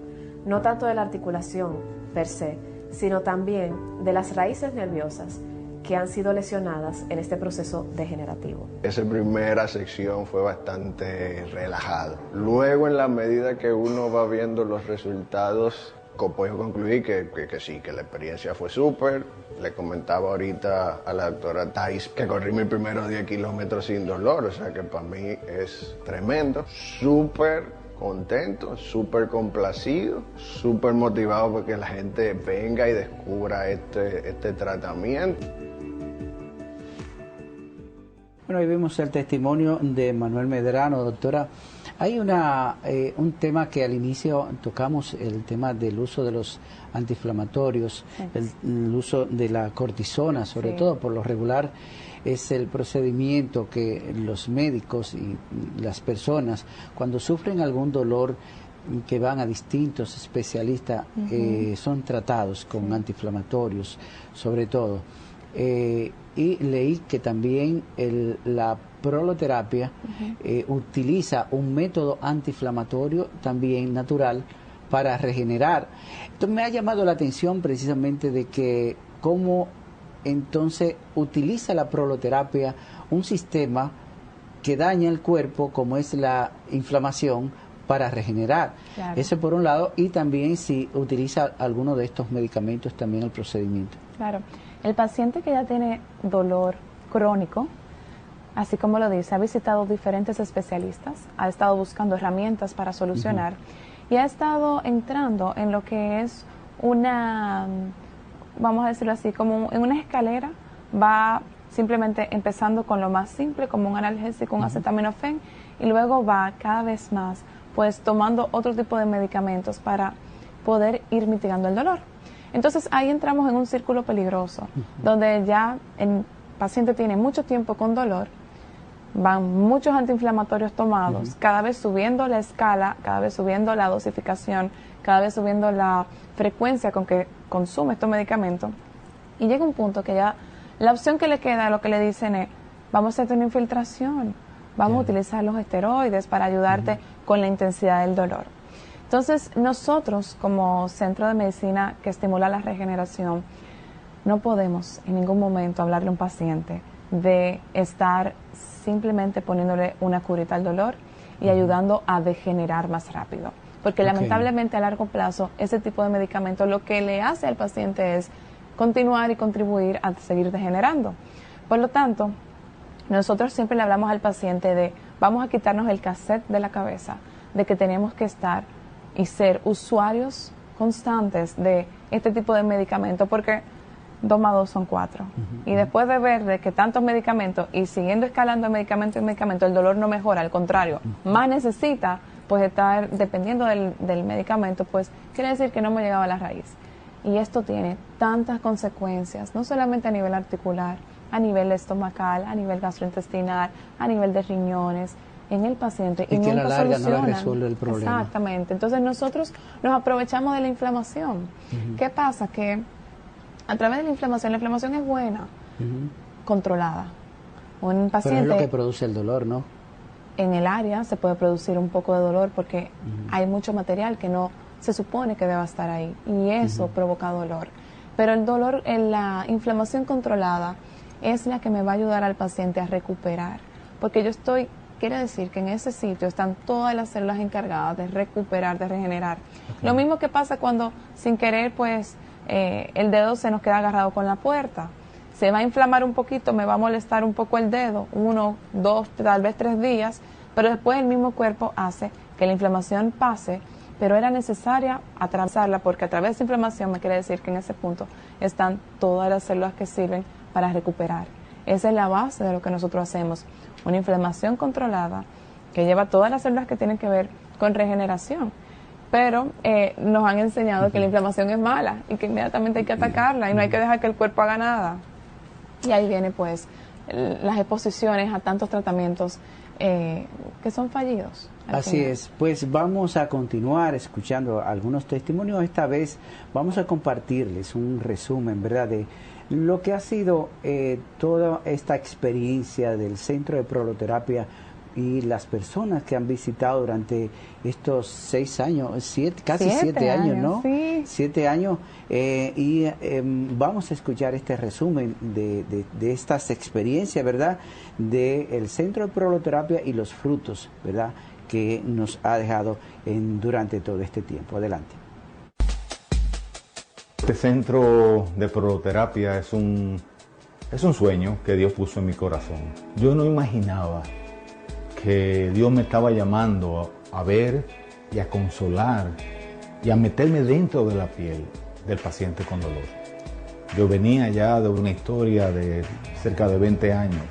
E: no tanto de la articulación per se, sino también de las raíces nerviosas que han sido lesionadas en este proceso degenerativo.
M: Esa primera sección fue bastante relajado. Luego, en la medida que uno va viendo los resultados, puedo concluir que sí, que la experiencia fue súper. Le comentaba ahorita a la doctora Thais que corrí mis primeros 10 kilómetros sin dolor, o sea que para mí es tremendo. Súper contento, súper complacido, súper motivado porque la gente venga y descubra este tratamiento.
B: Bueno, ahí vemos el testimonio de Manuel Medrano, doctora. Hay un tema que al inicio tocamos, el tema del uso de los antiinflamatorios, el uso de la cortisona, sobre todo por lo regular, es el procedimiento que los médicos y las personas, cuando sufren algún dolor, que van a distintos especialistas, son tratados con antiinflamatorios, sobre todo. Y leí que también la proloterapia utiliza un método antiinflamatorio también natural para regenerar. Entonces me ha llamado la atención precisamente de que cómo entonces utiliza la proloterapia un sistema que daña el cuerpo, como es la inflamación, para regenerar. Claro. Eso por un lado, y también si utiliza alguno de estos medicamentos también el procedimiento.
C: Claro. El paciente que ya tiene dolor crónico, así como lo dice, ha visitado diferentes especialistas, ha estado buscando herramientas para solucionar y ha estado entrando en lo que es una, vamos a decirlo así, como en una escalera, va simplemente empezando con lo más simple, como un analgésico, un acetaminofén, y luego va cada vez más, pues tomando otro tipo de medicamentos para poder ir mitigando el dolor. Entonces ahí entramos en un círculo peligroso, donde ya el paciente tiene mucho tiempo con dolor, van muchos antiinflamatorios tomados, cada vez subiendo la escala, cada vez subiendo la dosificación, cada vez subiendo la frecuencia con que consume estos medicamentos, y llega un punto que ya la opción que le queda, lo que le dicen es, vamos a hacer una infiltración, vamos a utilizar los esteroides para ayudarte con la intensidad del dolor. Entonces, nosotros como Centro de Medicina que estimula la regeneración, no podemos en ningún momento hablarle a un paciente de estar simplemente poniéndole una curita al dolor y ayudando a degenerar más rápido. Porque lamentablemente a largo plazo, ese tipo de medicamento lo que le hace al paciente es continuar y contribuir a seguir degenerando. Por lo tanto, nosotros siempre le hablamos al paciente de vamos a quitarnos el cassette de la cabeza, de que tenemos que estar y ser usuarios constantes de este tipo de medicamentos, porque 2 más 2 son 4. Y después de ver de que tantos medicamentos y siguiendo escalando de medicamento en medicamento, el dolor no mejora, al contrario, más necesita pues estar dependiendo del medicamento, pues quiere decir que no hemos llegado a la raíz. Y esto tiene tantas consecuencias, no solamente a nivel articular, a nivel estomacal, a nivel gastrointestinal, a nivel de riñones, en el paciente, y
B: que a la larga no le
C: solucionan.
B: resuelve el problema.
C: Exactamente. Entonces nosotros nos aprovechamos de la inflamación. ¿Qué pasa? Que a través de la inflamación es buena, controlada. Un paciente,
B: pero es lo que produce el dolor, ¿no?
C: En el área se puede producir un poco de dolor porque hay mucho material que no se supone que deba estar ahí y eso provoca dolor. Pero el dolor, la inflamación controlada es la que me va a ayudar al paciente a recuperar, porque quiere decir que en ese sitio están todas las células encargadas de recuperar, de regenerar. Okay. Lo mismo que pasa cuando sin querer pues el dedo se nos queda agarrado con la puerta. Se va a inflamar un poquito, me va a molestar un poco el dedo, 1, 2, tal vez 3 días, pero después el mismo cuerpo hace que la inflamación pase, pero era necesaria atravesarla porque a través de esa inflamación me quiere decir que en ese punto están todas las células que sirven para recuperar. Esa es la base de lo que nosotros hacemos, una inflamación controlada que lleva todas las células que tienen que ver con regeneración. Pero nos han enseñado que la inflamación es mala y que inmediatamente hay que atacarla y no hay que dejar que el cuerpo haga nada. Y ahí viene pues las exposiciones a tantos tratamientos que son fallidos.
B: Así es, pues vamos a continuar escuchando algunos testimonios. Esta vez vamos a compartirles un resumen, ¿verdad?, de lo que ha sido toda esta experiencia del Centro de Proloterapia y las personas que han visitado durante estos 6 años, casi 7 años, ¿no?
C: Sí.
B: 7 años, y vamos a escuchar este resumen de estas experiencias, ¿verdad?, del Centro de Proloterapia y los frutos, ¿verdad?, que nos ha dejado durante todo este tiempo. Adelante.
D: Este centro de proloterapia es un sueño que Dios puso en mi corazón. Yo no imaginaba que Dios me estaba llamando a ver y a consolar y a meterme dentro de la piel del paciente con dolor. Yo venía ya de una historia de cerca de 20 años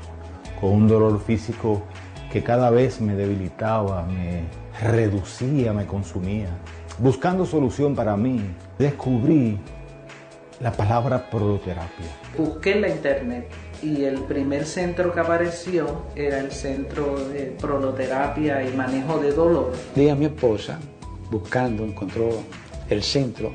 D: con un dolor físico que cada vez me debilitaba, me reducía, me consumía. Buscando solución para mí, descubrí la palabra proloterapia.
N: Busqué en la internet y el primer centro que apareció era el Centro de Proloterapia y Manejo de Dolor.
O: Dí a mi esposa, buscando, encontró el centro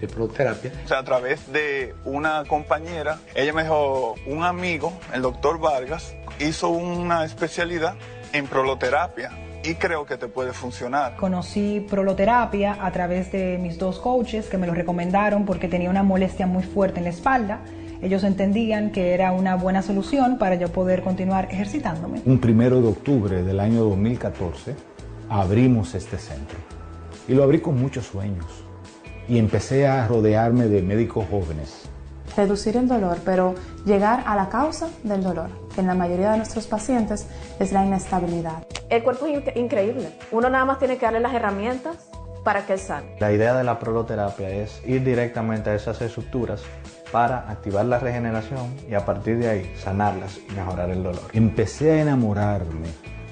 O: de proloterapia.
P: O sea, a través de una compañera, ella me dijo, un amigo, el doctor Vargas, hizo una especialidad en proloterapia y creo que te puede funcionar.
Q: Conocí proloterapia a través de mis 2 coaches que me lo recomendaron porque tenía una molestia muy fuerte en la espalda. Ellos entendían que era una buena solución para yo poder continuar ejercitándome.
D: Un 1 de octubre del año 2014 abrimos este centro y lo abrí con muchos sueños y empecé a rodearme de médicos jóvenes.
C: Reducir el dolor, pero llegar a la causa del dolor, que en la mayoría de nuestros pacientes es la inestabilidad.
E: El cuerpo es increíble. Uno nada más tiene que darle las herramientas para que él sane.
R: La idea de la proloterapia es ir directamente a esas estructuras para activar la regeneración y a partir de ahí sanarlas y mejorar el dolor.
D: Empecé a enamorarme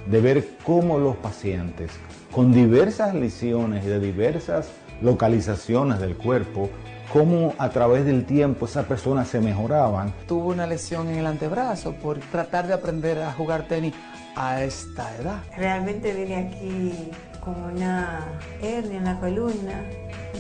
D: de ver cómo los pacientes con diversas lesiones y de diversas localizaciones del cuerpo, cómo a través del tiempo esas personas se mejoraban.
F: Tuve una lesión en el antebrazo por tratar de aprender a jugar tenis a esta edad.
S: Realmente vine aquí con una hernia en la columna,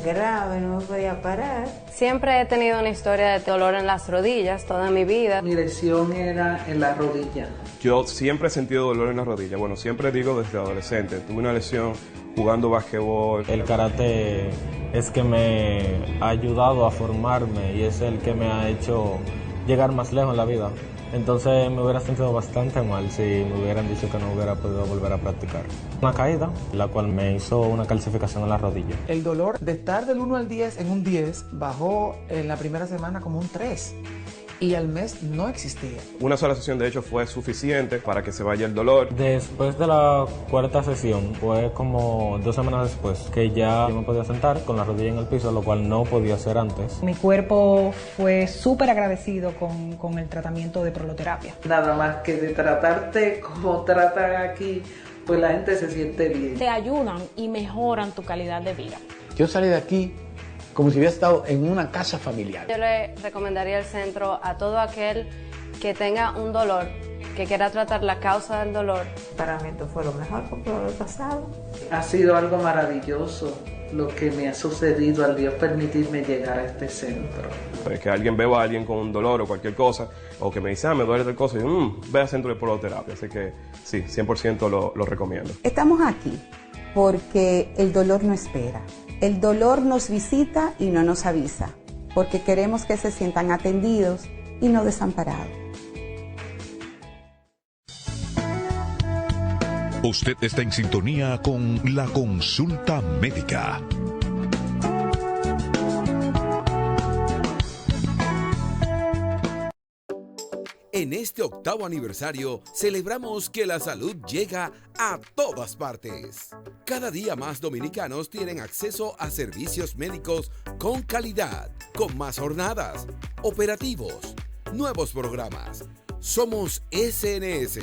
S: grave, no me podía parar.
T: Siempre he tenido una historia de dolor en las rodillas toda mi vida.
N: Mi lesión era en la rodilla.
U: Yo siempre he sentido dolor en la rodilla. Bueno, siempre digo desde adolescente. Tuve una lesión jugando basquetbol.
V: El karate es que me ha ayudado a formarme y es el que me ha hecho llegar más lejos en la vida. Entonces me hubiera sentido bastante mal si me hubieran dicho que no hubiera podido volver a practicar. Una caída, la cual me hizo una calcificación en la rodilla.
F: El dolor de estar del 1 al 10 en un 10 bajó en la primera semana como un 3. Y al mes no existía.
U: Una sola sesión de hecho fue suficiente para que se vaya el dolor.
V: Después de la 4ª sesión, fue como 2 semanas después que ya yo me podía sentar con la rodilla en el piso, lo cual no podía hacer antes.
Q: Mi cuerpo fue súper agradecido con el tratamiento de proloterapia.
N: Nada más que de tratarte como tratan aquí, pues la gente se siente bien.
W: Te ayudan y mejoran tu calidad de vida.
O: Yo salí de aquí como si hubiera estado en una casa familiar.
T: Yo le recomendaría el centro a todo aquel que tenga un dolor, que quiera tratar la causa del dolor.
S: Para mí esto fue lo mejor que pudo haber pasado.
N: Ha sido algo maravilloso. lo que me ha sucedido al Dios permitirme llegar a este centro.
U: Que alguien vea a alguien con un dolor o cualquier cosa, o que me dice, me duele tal cosa, y yo, ve al centro de proloterapia. Así que sí, 100% lo recomiendo.
G: Estamos aquí porque el dolor no espera. El dolor nos visita y no nos avisa, porque queremos que se sientan atendidos y no desamparados.
A: Usted está en sintonía con La Consulta Médica.
H: En este 8º aniversario, celebramos que la salud llega a todas partes. Cada día más dominicanos tienen acceso a servicios médicos con calidad, con más jornadas, operativos, nuevos programas. Somos SNS.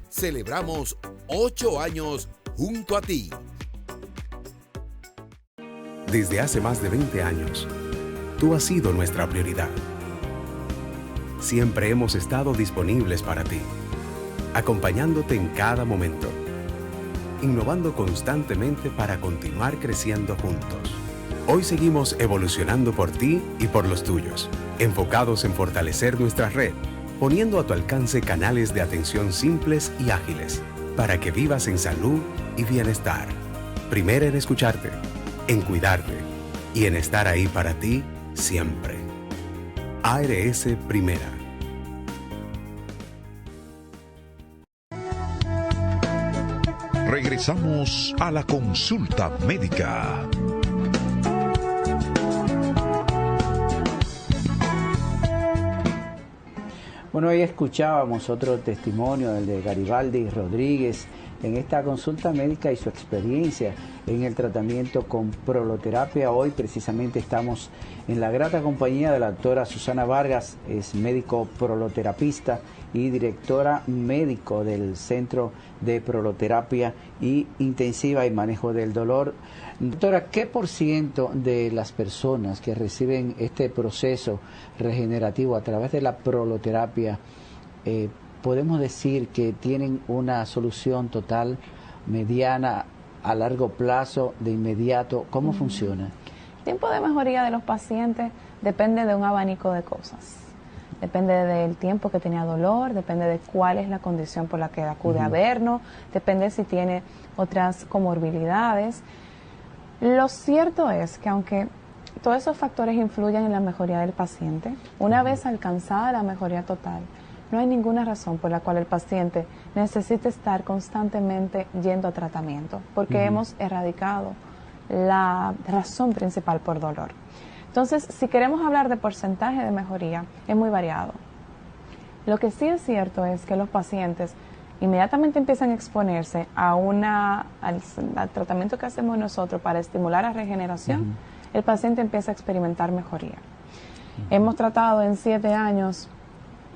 H: Celebramos 8 años junto a ti.
I: Desde hace más de 20 años, tú has sido nuestra prioridad. Siempre hemos estado disponibles para ti, acompañándote en cada momento, innovando constantemente para continuar creciendo juntos. Hoy seguimos evolucionando por ti y por los tuyos, enfocados en fortalecer nuestra red, poniendo a tu alcance canales de atención simples y ágiles, para que vivas en salud y bienestar. Primero en escucharte, en cuidarte y en estar ahí para ti siempre. ARS Primera.
A: Regresamos a La Consulta Médica.
B: Bueno, hoy escuchábamos otro testimonio, el de Garibaldi Rodríguez, en esta consulta médica y su experiencia en el tratamiento con proloterapia. Hoy precisamente estamos en la grata compañía de la doctora Susana Vargas, es médico proloterapista y directora médico del Centro de Proloterapia y Intensiva y Manejo del Dolor. Doctora, ¿qué % de las personas que reciben este proceso regenerativo a través de la proloterapia podemos decir que tienen una solución total, mediana, a largo plazo, de inmediato? ¿Cómo funciona?
C: El tiempo de mejoría de los pacientes depende de un abanico de cosas. Depende del tiempo que tenía dolor, depende de cuál es la condición por la que acude a vernos, depende si tiene otras comorbilidades. Lo cierto es que aunque todos esos factores influyen en la mejoría del paciente, una vez alcanzada la mejoría total, no hay ninguna razón por la cual el paciente necesite estar constantemente yendo a tratamiento, porque hemos erradicado la razón principal por dolor. Entonces, si queremos hablar de porcentaje de mejoría, es muy variado. Lo que sí es cierto es que los pacientes inmediatamente empiezan a exponerse al tratamiento que hacemos nosotros para estimular la regeneración, el paciente empieza a experimentar mejoría. Hemos tratado en 7 años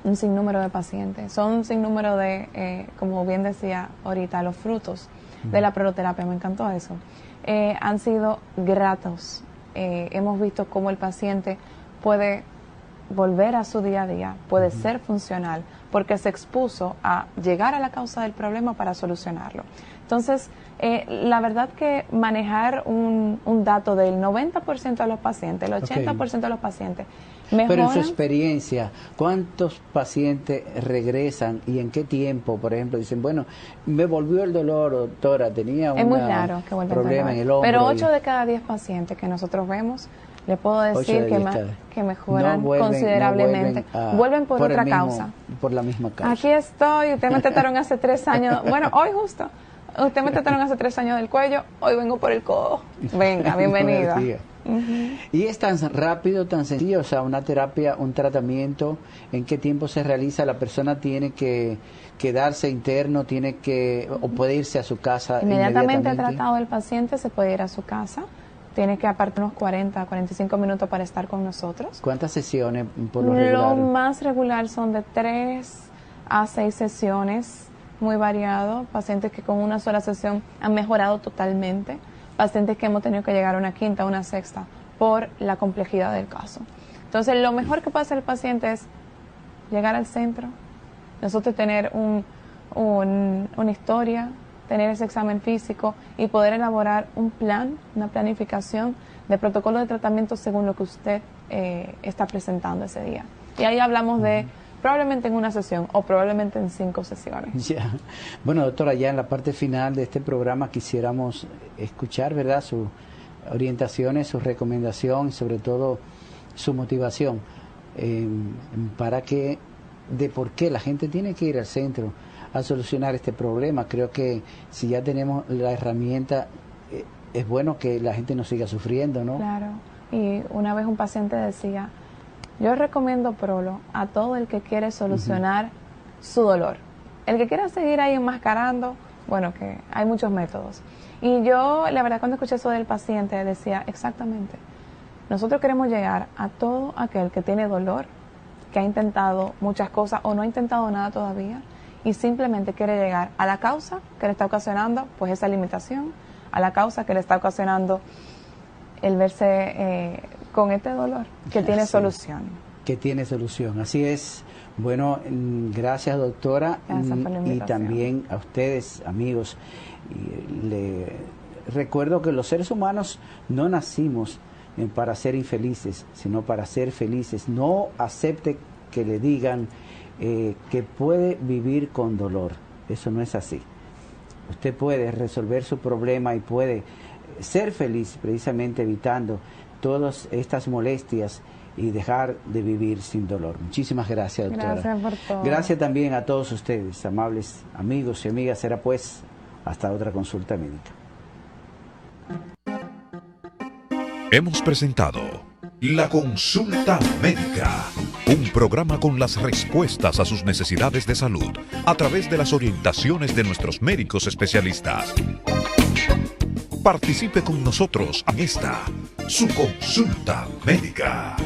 C: un sinnúmero de pacientes. Son un sinnúmero de, como bien decía ahorita, los frutos de la proloterapia, me encantó eso. Han sido gratos. Hemos visto cómo el paciente puede volver a su día a día, puede ser funcional, porque se expuso a llegar a la causa del problema para solucionarlo. Entonces, la verdad que manejar un dato del 90% de los pacientes, el 80% de los pacientes mejoran.
B: Pero en su experiencia, ¿cuántos pacientes regresan y en qué tiempo? Por ejemplo, dicen, bueno, me volvió el dolor, doctora, tenía un problema en el hombro.
C: Pero 8 de cada 10 pacientes que nosotros vemos, le puedo decir que mejoran considerablemente. Vuelven por otra causa.
B: Por la misma causa.
C: Aquí estoy, ustedes me trataron hace 3 años, bueno, hoy justo. Ustedes me trataron hace 3 años del cuello, hoy vengo por el codo. Venga, bienvenida.
B: Y es tan rápido, tan sencillo, o sea, una terapia, un tratamiento, ¿en qué tiempo se realiza? La persona tiene que quedarse interno, tiene que, o puede irse a su casa
C: inmediatamente tratado el paciente, se puede ir a su casa, tiene que apartar unos 40, 45 minutos para estar con nosotros.
B: ¿Cuántas sesiones por lo regular?
C: Lo más regular son de 3 a 6 sesiones, muy variado, pacientes que con una sola sesión han mejorado totalmente, pacientes que hemos tenido que llegar a una quinta, una sexta, por la complejidad del caso. Entonces, lo mejor que puede hacer el paciente es llegar al centro, nosotros tener una historia, tener ese examen físico y poder elaborar un plan, una planificación de protocolo de tratamiento según lo que usted está presentando ese día. Y ahí hablamos de probablemente en una sesión o probablemente en 5 sesiones.
B: Ya. Bueno, doctora, ya en la parte final de este programa quisiéramos escuchar, ¿verdad?, sus orientaciones, su recomendación y sobre todo su motivación para que, de por qué la gente tiene que ir al centro a solucionar este problema. Creo que si ya tenemos la herramienta, es bueno que la gente no siga sufriendo, ¿no?
C: Claro. Y una vez un paciente decía, yo recomiendo Prolo a todo el que quiere solucionar su dolor. El que quiera seguir ahí enmascarando, bueno, que hay muchos métodos. Y yo, la verdad, cuando escuché eso del paciente, decía, exactamente, nosotros queremos llegar a todo aquel que tiene dolor, que ha intentado muchas cosas o no ha intentado nada todavía, y simplemente quiere llegar a la causa que le está ocasionando pues esa limitación, a la causa que le está ocasionando el verse con este dolor, que tiene solución. Que tiene solución, así es. Bueno, gracias, doctora, y también a ustedes, amigos. Le recuerdo que los seres humanos no nacimos para ser infelices, sino para ser felices. No acepte que le digan que puede vivir con dolor. Eso no es así. Usted puede resolver su problema y puede ser feliz precisamente evitando todas estas molestias y dejar de vivir sin dolor. Muchísimas gracias, doctora. Gracias por todo.
B: Gracias también a todos ustedes, amables amigos y amigas. Será pues hasta otra consulta médica.
A: Hemos presentado La Consulta Médica, un programa con las respuestas a sus necesidades de salud a través de las orientaciones de nuestros médicos especialistas. Participe con nosotros en esta, su consulta médica.